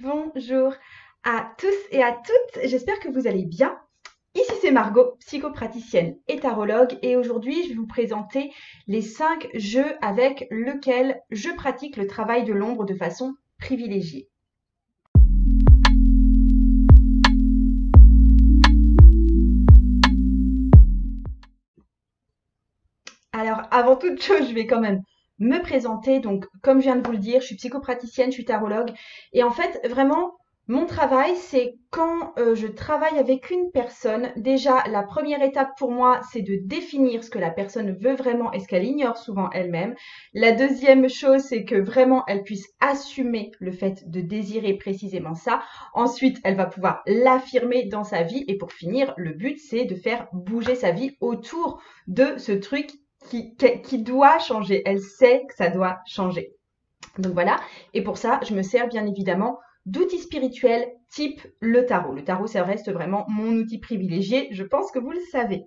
Bonjour à tous et à toutes, j'espère que vous allez bien. Ici c'est Margot, psychopraticienne et tarologue, et aujourd'hui je vais vous présenter les 5 jeux avec lesquels je pratique le travail de l'ombre de façon privilégiée. Alors avant toute chose, je vais quand même me présenter. Donc comme je viens de vous le dire, je suis psychopraticienne, je suis tarologue, et en fait vraiment mon travail, c'est quand je travaille avec une personne, déjà, la première étape pour moi, c'est de définir ce que la personne veut vraiment et ce qu'elle ignore souvent elle-même. La deuxième chose, c'est que vraiment, elle puisse assumer le fait de désirer précisément ça. Ensuite, elle va pouvoir l'affirmer dans sa vie. Et pour finir, le but, c'est de faire bouger sa vie autour de ce truc qui doit changer. Elle sait que ça doit changer. Donc voilà. Et pour ça, je me sers bien évidemment d'outils spirituels type le tarot. Le tarot, ça reste vraiment mon outil privilégié. Je pense que vous le savez.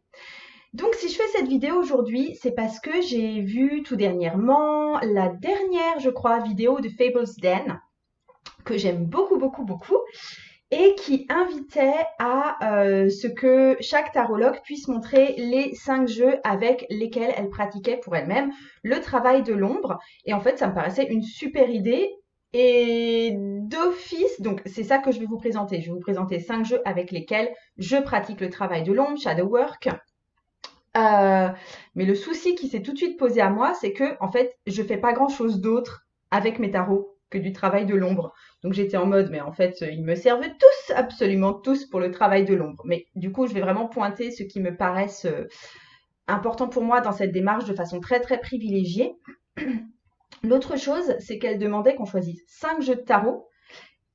Donc si je fais cette vidéo aujourd'hui, c'est parce que j'ai vu tout dernièrement la dernière, je crois, vidéo de Fables Den, que j'aime beaucoup, beaucoup, beaucoup, et qui invitait à ce que chaque tarologue puisse montrer les 5 jeux avec lesquels elle pratiquait pour elle-même le travail de l'ombre. Et en fait, ça me paraissait une super idée. Et d'office, donc c'est ça que je vais vous présenter. Je vais vous présenter 5 jeux avec lesquels je pratique le travail de l'ombre, shadow work. Euh, mais le souci qui s'est tout de suite posé à moi, c'est que en fait, je fais pas grand-chose d'autre avec mes tarots que du travail de l'ombre. Donc j'étais en mode, mais en fait, ils me servent tous, absolument tous, pour le travail de l'ombre. Mais du coup, je vais vraiment pointer ce qui me paraissent importants pour moi dans cette démarche de façon très très privilégiée. L'autre chose, c'est qu'elle demandait qu'on choisisse 5 jeux de tarot.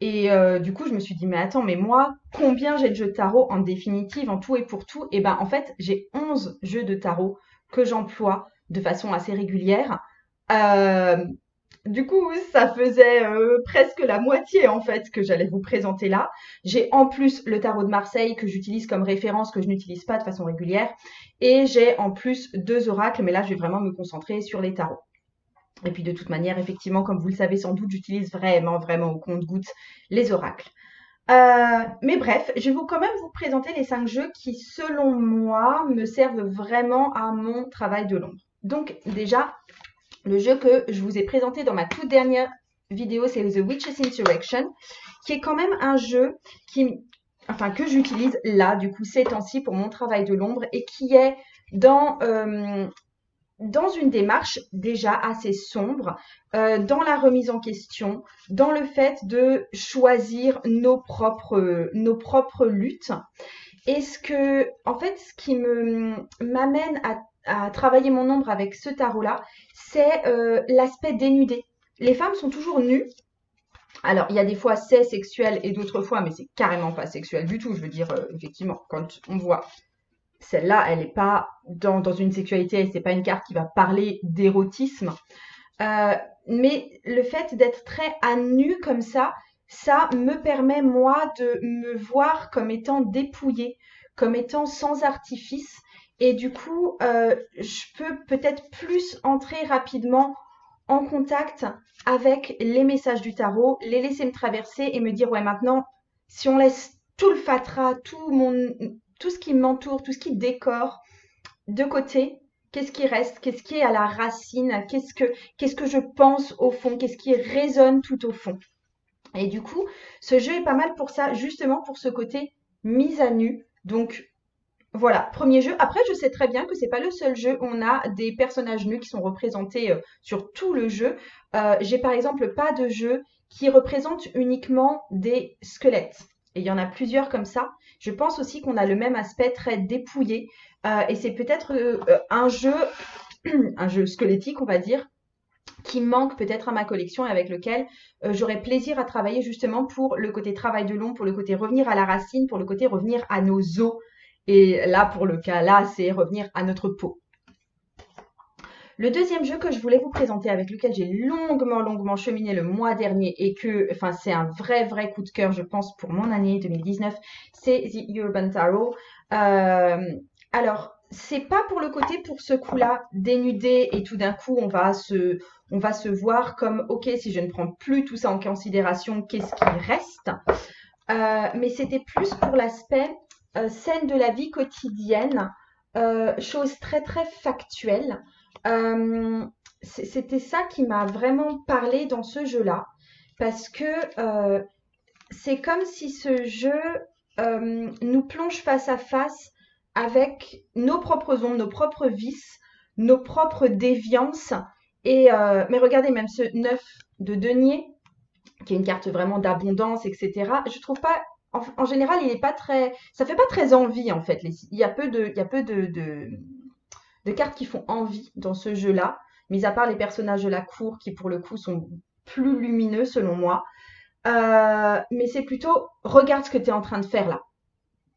Et du coup, je me suis dit, mais attends, mais moi, combien j'ai de jeux de tarot en définitive, en tout et pour tout? Et ben, en fait, j'ai 11 jeux de tarot que j'emploie de façon assez régulière. Euh, du coup, ça faisait presque la moitié, en fait, que j'allais vous présenter là. J'ai en plus le tarot de Marseille que j'utilise comme référence, que je n'utilise pas de façon régulière. Et j'ai en plus 2 oracles, mais là, je vais vraiment me concentrer sur les tarots. Et puis de toute manière, effectivement, comme vous le savez sans doute, j'utilise vraiment, vraiment au compte-gouttes les oracles. Mais bref, je vais quand même vous présenter les 5 jeux qui, selon moi, me servent vraiment à mon travail de l'ombre. Donc déjà, le jeu que je vous ai présenté dans ma toute dernière vidéo, c'est The Witch's Insurrection, qui est quand même un jeu que j'utilise là, du coup, ces temps-ci pour mon travail de l'ombre et qui est dans dans une démarche déjà assez sombre, dans la remise en question, dans le fait de choisir nos propres luttes. Et ce qui m'amène à travailler mon ombre avec ce tarot-là, c'est l'aspect dénudé. Les femmes sont toujours nues. Alors, il y a des fois c'est sexuel et d'autres fois, mais c'est carrément pas sexuel du tout. Je veux dire, effectivement, quand on voit celle-là, elle n'est pas dans une sexualité, c'est pas une carte qui va parler d'érotisme. Euh, mais le fait d'être très à nu comme ça me permet, moi, de me voir comme étant dépouillée, comme étant sans artifice. Et du coup, je peux peut-être plus entrer rapidement en contact avec les messages du tarot, les laisser me traverser et me dire, ouais, maintenant, si on laisse tout le fatras, tout ce qui m'entoure, tout ce qui décore de côté, qu'est-ce qui reste? Qu'est-ce qui est à la racine? Qu'est-ce que je pense au fond? Qu'est-ce qui résonne tout au fond? Et du coup, ce jeu est pas mal pour ça, justement pour ce côté mise à nu. Donc, voilà, premier jeu. Après, je sais très bien que c'est pas le seul jeu où on a des personnages nus qui sont représentés sur tout le jeu. J'ai par exemple pas de jeu qui représente uniquement des squelettes. Et il y en a plusieurs comme ça. Je pense aussi qu'on a le même aspect très dépouillé. Et c'est peut-être un jeu squelettique, on va dire, qui manque peut-être à ma collection et avec lequel j'aurais plaisir à travailler justement pour le côté travail de l'ombre, pour le côté revenir à la racine, pour le côté revenir à nos os. Et là, pour le cas là, c'est revenir à notre peau. Le deuxième jeu que je voulais vous présenter, avec lequel j'ai longuement, longuement cheminé le mois dernier et c'est un vrai, vrai coup de cœur, je pense, pour mon année 2019, c'est The Urban Tarot. Alors, c'est pas pour le côté pour ce coup-là dénudé et tout d'un coup on va se voir comme ok si je ne prends plus tout ça en considération, qu'est-ce qui reste? Mais c'était plus pour l'aspect scène de la vie quotidienne, chose très très factuelle. Euh, C'était ça qui m'a vraiment parlé dans ce jeu-là, parce que c'est comme si ce jeu nous plonge face à face avec nos propres ombres, nos propres vices, nos propres déviances. Et mais regardez, même ce 9 de denier, qui est une carte vraiment d'abondance, etc. Je trouve pas, en général, il est pas très, ça fait pas très envie en fait. Il y a il y a peu de cartes qui font envie dans ce jeu-là, mis à part les personnages de la cour qui pour le coup sont plus lumineux selon moi. Mais c'est plutôt regarde ce que tu es en train de faire là.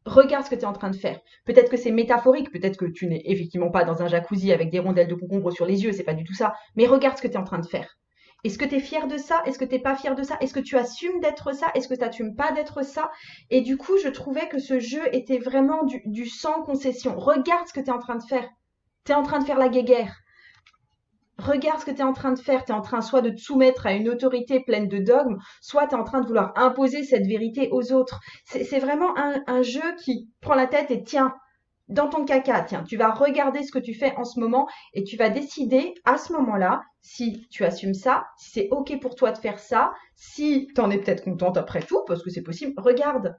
Regarde ce que tu es en train de faire. Peut-être que c'est métaphorique, peut-être que tu n'es effectivement pas dans un jacuzzi avec des rondelles de concombre sur les yeux, c'est pas du tout ça. Mais regarde ce que tu es en train de faire. Est-ce que tu es fier de ça? Est-ce que tu n'es pas fier de ça? Est-ce que tu assumes d'être ça? Est-ce que tu n'assumes pas d'être ça? Et du coup, je trouvais que ce jeu était vraiment du sans concession. Regarde ce que tu es en train de faire. Tu es en train de faire la guéguerre. Regarde ce que tu es en train de faire. Tu es en train soit de te soumettre à une autorité pleine de dogmes, soit tu es en train de vouloir imposer cette vérité aux autres. C'est vraiment un jeu qui prend la tête et tiens, dans ton caca, tiens, tu vas regarder ce que tu fais en ce moment et tu vas décider à ce moment-là si tu assumes ça, si c'est OK pour toi de faire ça, si tu en es peut-être contente après tout, parce que c'est possible. Regarde,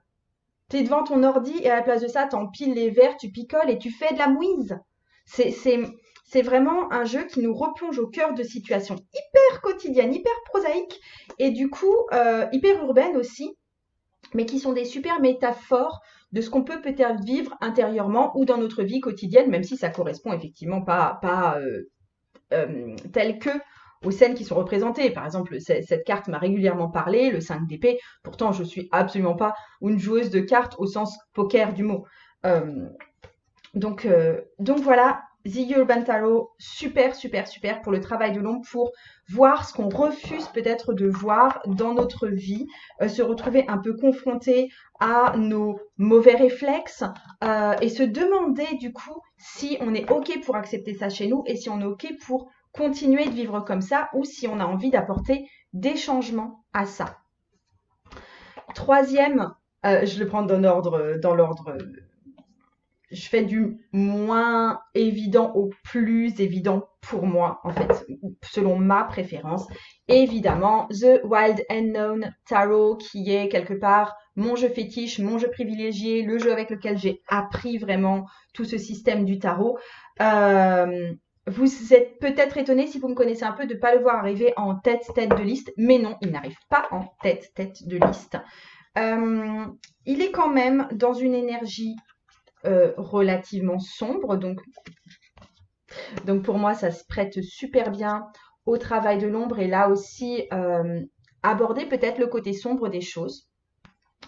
tu es devant ton ordi et à la place de ça, tu empiles les verres, tu picoles et tu fais de la mouise. C'est, c'est, c'est vraiment un jeu qui nous replonge au cœur de situations hyper quotidiennes, hyper prosaïques et du coup hyper urbaines aussi, mais qui sont des super métaphores de ce qu'on peut peut-être vivre intérieurement ou dans notre vie quotidienne, même si ça correspond effectivement pas tel que aux scènes qui sont représentées. Par exemple, cette carte m'a régulièrement parlé, le 5 d'épée. Pourtant, je suis absolument pas une joueuse de cartes au sens poker du mot. Euh, donc voilà, The Urban Tarot, super, super, super pour le travail de l'ombre, pour voir ce qu'on refuse peut-être de voir dans notre vie, se retrouver un peu confronté à nos mauvais réflexes et se demander du coup si on est OK pour accepter ça chez nous et si on est OK pour continuer de vivre comme ça ou si on a envie d'apporter des changements à ça. Troisième, je le prends dans l'ordre je fais du moins évident au plus évident pour moi, en fait, selon ma préférence. Évidemment, The Wild Unknown Tarot, qui est quelque part mon jeu fétiche, mon jeu privilégié, le jeu avec lequel j'ai appris vraiment tout ce système du tarot. Vous êtes peut-être étonné si vous me connaissez un peu de ne pas le voir arriver en tête de liste, mais non, il n'arrive pas en tête de liste. Il est quand même dans une énergie relativement sombre. Donc pour moi, ça se prête super bien au travail de l'ombre et là aussi aborder peut-être le côté sombre des choses.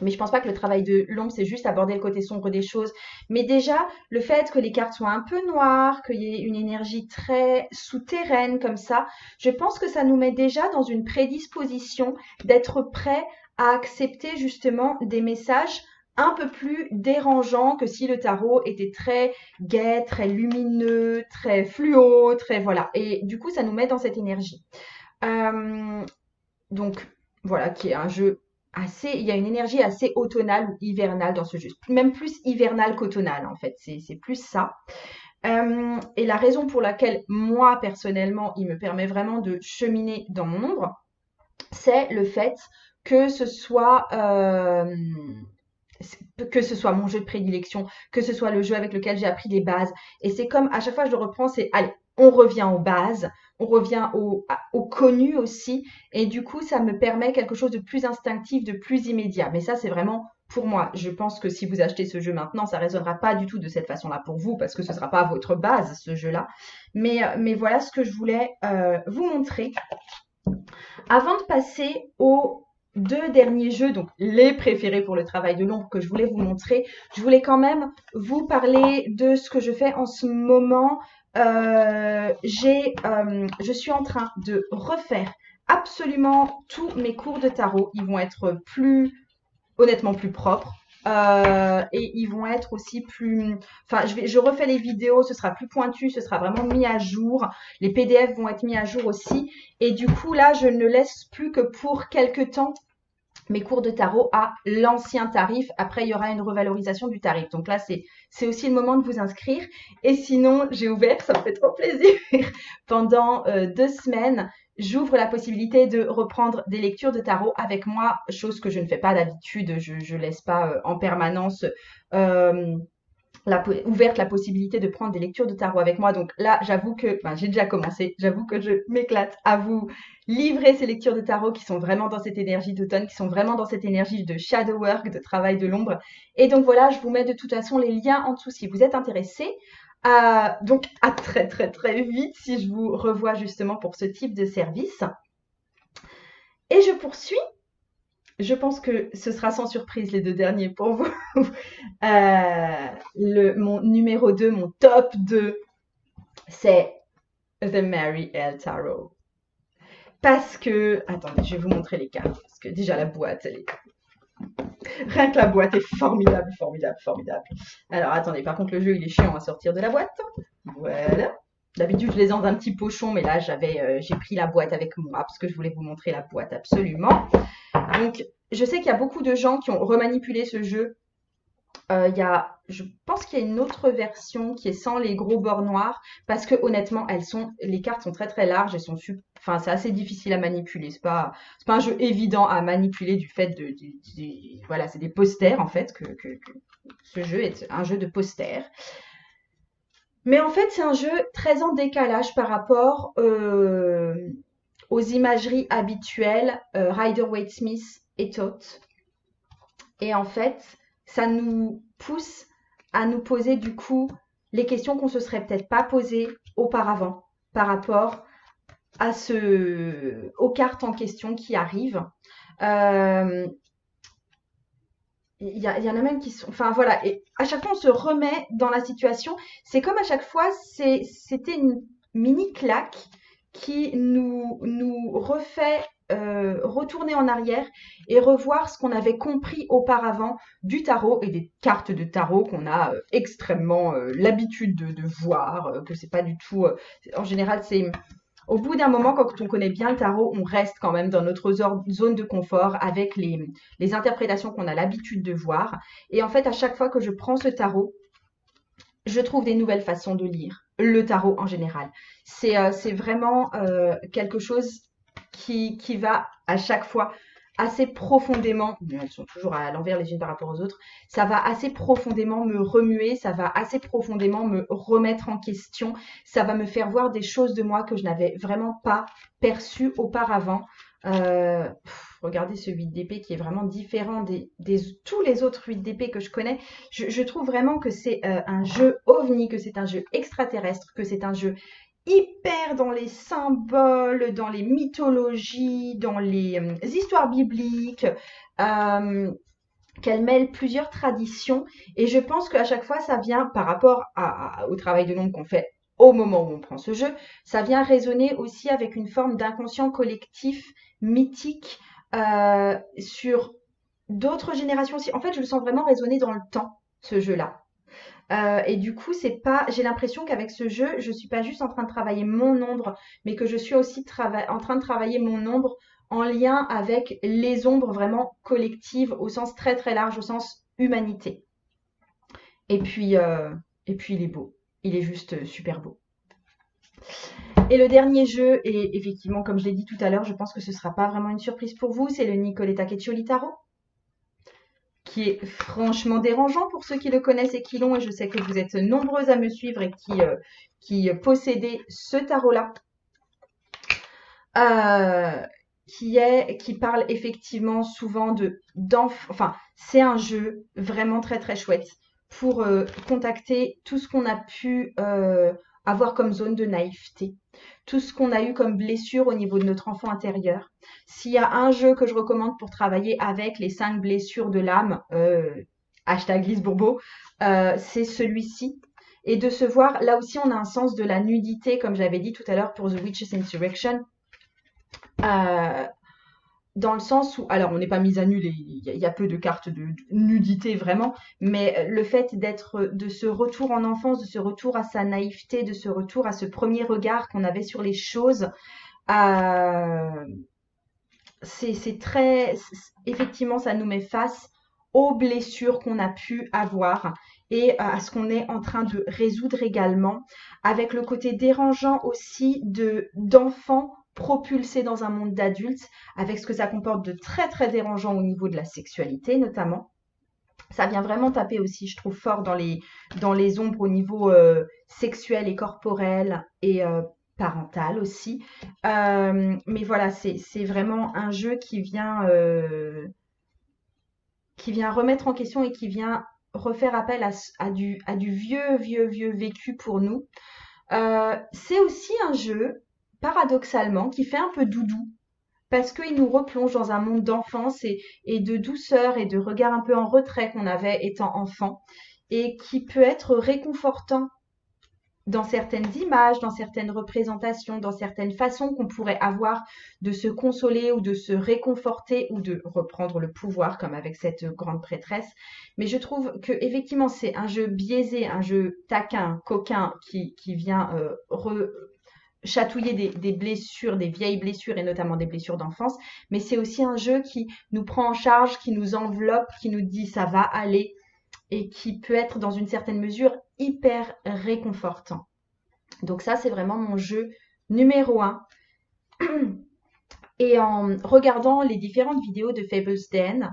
Mais je pense pas que le travail de l'ombre, c'est juste aborder le côté sombre des choses. Mais déjà, le fait que les cartes soient un peu noires, qu'il y ait une énergie très souterraine comme ça, je pense que ça nous met déjà dans une prédisposition d'être prêt à accepter justement des messages un peu plus dérangeants que si le tarot était très gai, très lumineux, très fluo, très voilà. Et du coup, ça nous met dans cette énergie. Euh, donc voilà, qui est un jeu assez, il y a une énergie assez automnale ou hivernale dans ce jeu, même plus hivernale qu'automnale en fait, c'est plus ça. Et la raison pour laquelle moi personnellement, il me permet vraiment de cheminer dans mon ombre, c'est le fait que que ce soit mon jeu de prédilection, que ce soit le jeu avec lequel j'ai appris les bases. Et c'est comme à chaque fois je le reprends, c'est allez, on revient aux bases, on revient au connu aussi. Et du coup, ça me permet quelque chose de plus instinctif, de plus immédiat. Mais ça, c'est vraiment pour moi. Je pense que si vous achetez ce jeu maintenant, ça ne résonnera pas du tout de cette façon-là pour vous, parce que ce ne sera pas votre base, ce jeu-là. Mais voilà ce que je voulais vous montrer. Avant de passer aux deux derniers jeux, donc les préférés pour le travail de l'ombre que je voulais vous montrer, je voulais quand même vous parler de ce que je fais en ce moment. Je suis en train de refaire absolument tous mes cours de tarot. Ils vont être honnêtement plus propres. et ils vont être aussi plus, enfin, je refais les vidéos, ce sera plus pointu, ce sera vraiment mis à jour. Les PDF vont être mis à jour aussi. Et du coup, là, je ne laisse plus que pour quelques temps mes cours de tarot à l'ancien tarif. Après, il y aura une revalorisation du tarif. Donc là, c'est aussi le moment de vous inscrire. Et sinon, j'ai ouvert, ça me fait trop plaisir, pendant 2 semaines, j'ouvre la possibilité de reprendre des lectures de tarot avec moi, chose que je ne fais pas d'habitude. Je laisse pas en permanence euh, ouverte la possibilité de prendre des lectures de tarot avec moi. Donc là, j'avoue que, j'ai déjà commencé, j'avoue que je m'éclate à vous livrer ces lectures de tarot qui sont vraiment dans cette énergie d'automne, qui sont vraiment dans cette énergie de shadow work, de travail de l'ombre. Et donc voilà, je vous mets de toute façon les liens en dessous si vous êtes intéressés. Donc à très très très vite si je vous revois justement pour ce type de service. Et je poursuis. Je pense que ce sera sans surprise les 2 derniers pour vous. Mon numéro 2, mon top 2, c'est The Mary L. Tarot. Parce que, attendez, je vais vous montrer les cartes. Parce que déjà la boîte, rien que la boîte est formidable, formidable, formidable. Alors attendez, par contre le jeu il est chiant à sortir de la boîte. Voilà. D'habitude je les ai dans un petit pochon, mais là j'ai pris la boîte avec moi parce que je voulais vous montrer la boîte absolument. Donc je sais qu'il y a beaucoup de gens qui ont remanipulé ce jeu. Je pense qu'il y a une autre version qui est sans les gros bords noirs parce que honnêtement, les cartes sont très très larges et enfin, c'est assez difficile à manipuler. C'est pas un jeu évident à manipuler du fait voilà, c'est des posters en fait que ce jeu est un jeu de posters. Mais en fait, c'est un jeu très en décalage par rapport aux imageries habituelles Rider-Waite-Smith et Thoth. Et en fait, ça nous pousse à nous poser du coup les questions qu'on se serait peut-être pas posées auparavant par rapport aux cartes en question qui arrivent. Il y en a même qui sont, enfin voilà, et à chaque fois on se remet dans la situation. C'est comme à chaque fois, c'était une mini claque qui nous refait retourner en arrière et revoir ce qu'on avait compris auparavant du tarot et des cartes de tarot qu'on a extrêmement l'habitude de voir, que c'est pas du tout. En général, c'est au bout d'un moment, quand on connaît bien le tarot, on reste quand même dans notre zone de confort avec les interprétations qu'on a l'habitude de voir. Et en fait, à chaque fois que je prends ce tarot, je trouve des nouvelles façons de lire le tarot en général. C'est vraiment quelque chose qui va à chaque fois assez profondément, elles sont toujours à l'envers les unes par rapport aux autres, ça va assez profondément me remuer, ça va assez profondément me remettre en question, ça va me faire voir des choses de moi que je n'avais vraiment pas perçues auparavant. Regardez ce 8 d'épée qui est vraiment différent des tous les autres 8 d'épée que je connais. Je trouve vraiment que c'est un jeu ovni, que c'est un jeu extraterrestre, que c'est un jeu hyper dans les symboles, dans les mythologies, dans les histoires bibliques, qu'elle mêle plusieurs traditions. Et je pense qu'à chaque fois, ça vient par rapport au travail de l'ombre qu'on fait au moment où on prend ce jeu, ça vient résonner aussi avec une forme d'inconscient collectif, mythique, sur d'autres générations aussi. En fait, je le sens vraiment résonner dans le temps, ce jeu-là. Et du coup, j'ai l'impression qu'avec ce jeu, je suis pas juste en train de travailler mon ombre, mais que je suis aussi en train de travailler mon ombre en lien avec les ombres vraiment collectives au sens très très large, au sens humanité. Et puis, il est beau. Il est juste super beau. Et le dernier jeu, et effectivement, comme je l'ai dit tout à l'heure, je pense que ce sera pas vraiment une surprise pour vous, c'est le Nicoletta Cecchioli Tarot, qui est franchement dérangeant pour ceux qui le connaissent et qui l'ont. Et je sais que vous êtes nombreux à me suivre et qui possédez ce tarot-là. Qui parle effectivement souvent enfin, c'est un jeu vraiment très très chouette pour contacter tout ce qu'on a pu avoir comme zone de naïveté, tout ce qu'on a eu comme blessure au niveau de notre enfant intérieur. S'il y a un jeu que je recommande pour travailler avec les 5 blessures de l'âme, hashtag Lise Bourbeau, c'est celui-ci. Et de se voir, là aussi on a un sens de la nudité, comme j'avais dit tout à l'heure pour The Witch's Insurrection. dans le sens où, alors on n'est pas mis à nu, il y a peu de cartes de nudité vraiment, mais le fait de ce retour en enfance, de ce retour à sa naïveté, de ce retour à ce premier regard qu'on avait sur les choses, euh, c'est très, effectivement, ça nous met face aux blessures qu'on a pu avoir et à ce qu'on est en train de résoudre également, avec le côté dérangeant aussi d'enfants propulsés dans un monde d'adultes, avec ce que ça comporte de très très dérangeant au niveau de la sexualité notamment. Ça vient vraiment taper aussi, je trouve, fort dans les ombres au niveau sexuel et corporel et parental aussi. Mais voilà, c'est vraiment un jeu qui vient remettre en question et qui vient refaire appel à du vieux, vieux, vieux vécu pour nous. C'est aussi un jeu, paradoxalement, qui fait un peu doudou parce qu'il nous replonge dans un monde d'enfance et de douceur et de regard un peu en retrait qu'on avait étant enfant et qui peut être réconfortant dans certaines images, dans certaines représentations, dans certaines façons qu'on pourrait avoir de se consoler ou de se réconforter ou de reprendre le pouvoir comme avec cette grande prêtresse. Mais je trouve que effectivement c'est un jeu biaisé, un jeu taquin, coquin qui vient chatouiller des blessures, des vieilles blessures et notamment des blessures d'enfance. Mais c'est aussi un jeu qui nous prend en charge, qui nous enveloppe, qui nous dit ça va aller et qui peut être dans une certaine mesure hyper réconfortant. Donc ça, c'est vraiment mon jeu numéro un. Et en regardant les différentes vidéos de Fables Den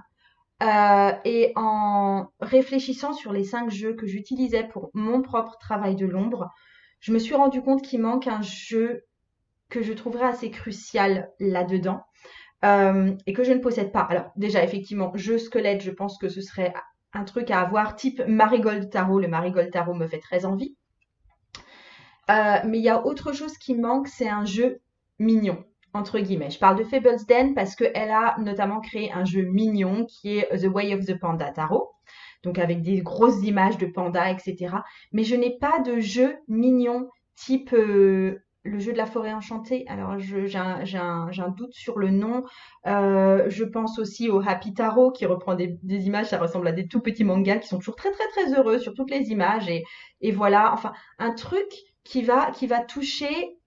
et en réfléchissant sur les 5 jeux que j'utilisais pour mon propre travail de l'ombre, je me suis rendu compte qu'il manque un jeu que je trouverais assez crucial là-dedans et que je ne possède pas. Alors déjà, effectivement, jeu squelette, je pense que ce serait un truc à avoir type Marigold Tarot. Le Marigold Tarot me fait très envie. Mais il y a autre chose qui manque, c'est un jeu mignon, entre guillemets. Je parle de Fables Den parce qu'elle a notamment créé un jeu mignon qui est The Way of the Panda Tarot, donc avec des grosses images de pandas, etc. Mais je n'ai pas de jeu mignon type le jeu de la forêt enchantée. Alors j'ai un doute sur le nom. Je pense aussi au Happy Tarot qui reprend des images, ça ressemble à des tout petits mangas qui sont toujours très très très heureux sur toutes les images. Et voilà, enfin un truc qui va toucher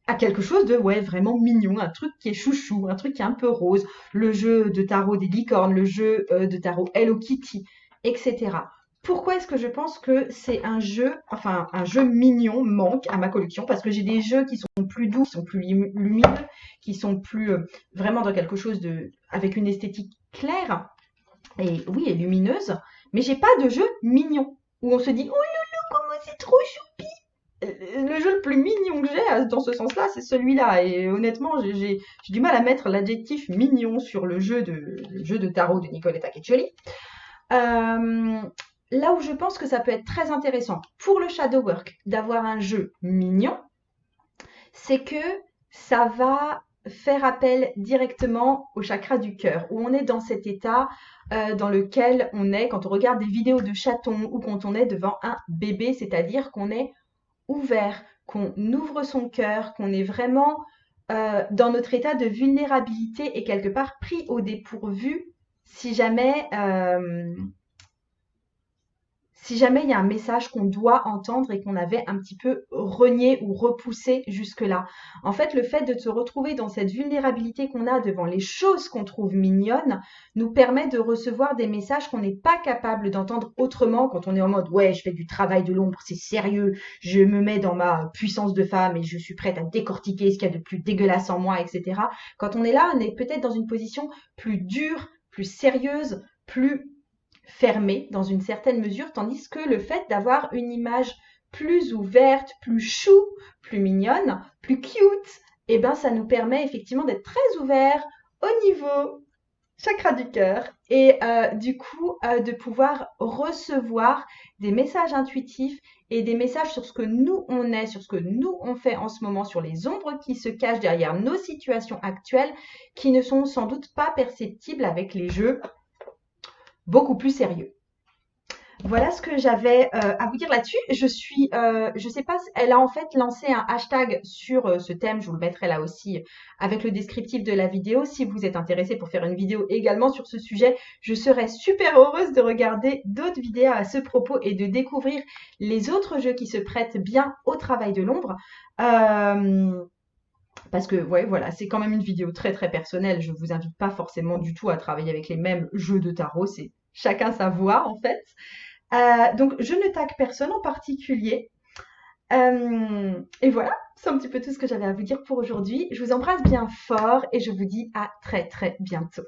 à quelque chose de ouais vraiment mignon, un truc qui est chouchou, un truc qui est un peu rose, le jeu de tarot des licornes, le jeu de tarot Hello Kitty, etc. Pourquoi est-ce que je pense que c'est un jeu mignon manque à ma collection? Parce que j'ai des jeux qui sont plus doux, qui sont plus lumineux, qui sont plus vraiment dans quelque chose avec une esthétique claire et oui et lumineuse, mais j'ai pas de jeu mignon où on se dit oh loulou comment c'est trop chou. Le jeu le plus mignon que j'ai dans ce sens-là, c'est celui-là. Et honnêtement, j'ai du mal à mettre l'adjectif mignon sur le jeu de tarot de Nicoletta Cecchioli. Là où je pense que ça peut être très intéressant pour le shadow work d'avoir un jeu mignon, c'est que ça va faire appel directement au chakra du cœur, où on est dans cet état dans lequel on est quand on regarde des vidéos de chatons ou quand on est devant un bébé, c'est-à-dire qu'on est ouvert, qu'on ouvre son cœur, qu'on est vraiment dans notre état de vulnérabilité et quelque part pris au dépourvu si jamais il y a un message qu'on doit entendre et qu'on avait un petit peu renié ou repoussé jusque-là. En fait, le fait de se retrouver dans cette vulnérabilité qu'on a devant les choses qu'on trouve mignonnes nous permet de recevoir des messages qu'on n'est pas capable d'entendre autrement quand on est en mode ouais, je fais du travail de l'ombre, c'est sérieux, je me mets dans ma puissance de femme et je suis prête à décortiquer ce qu'il y a de plus dégueulasse en moi, etc. Quand on est là, on est peut-être dans une position plus dure, plus sérieuse, plus fermé dans une certaine mesure, tandis que le fait d'avoir une image plus ouverte, plus chou, plus mignonne, plus cute, eh ben ça nous permet effectivement d'être très ouvert au niveau chakra du cœur et du coup de pouvoir recevoir des messages intuitifs et des messages sur ce que nous on est, sur ce que nous on fait en ce moment, sur les ombres qui se cachent derrière nos situations actuelles qui ne sont sans doute pas perceptibles avec les jeux beaucoup plus sérieux. Voilà ce que j'avais à vous dire là-dessus. Je sais pas, elle a en fait lancé un hashtag sur ce thème. Je vous le mettrai là aussi avec le descriptif de la vidéo. Si vous êtes intéressé pour faire une vidéo également sur ce sujet, je serais super heureuse de regarder d'autres vidéos à ce propos et de découvrir les autres jeux qui se prêtent bien au travail de l'ombre. Euh, Parce que, ouais, voilà, c'est quand même une vidéo très très personnelle. Je vous invite pas forcément du tout à travailler avec les mêmes jeux de tarot. C'est chacun sa voix en fait. Donc, je ne tag personne en particulier. Et voilà, c'est un petit peu tout ce que j'avais à vous dire pour aujourd'hui. Je vous embrasse bien fort et je vous dis à très très bientôt.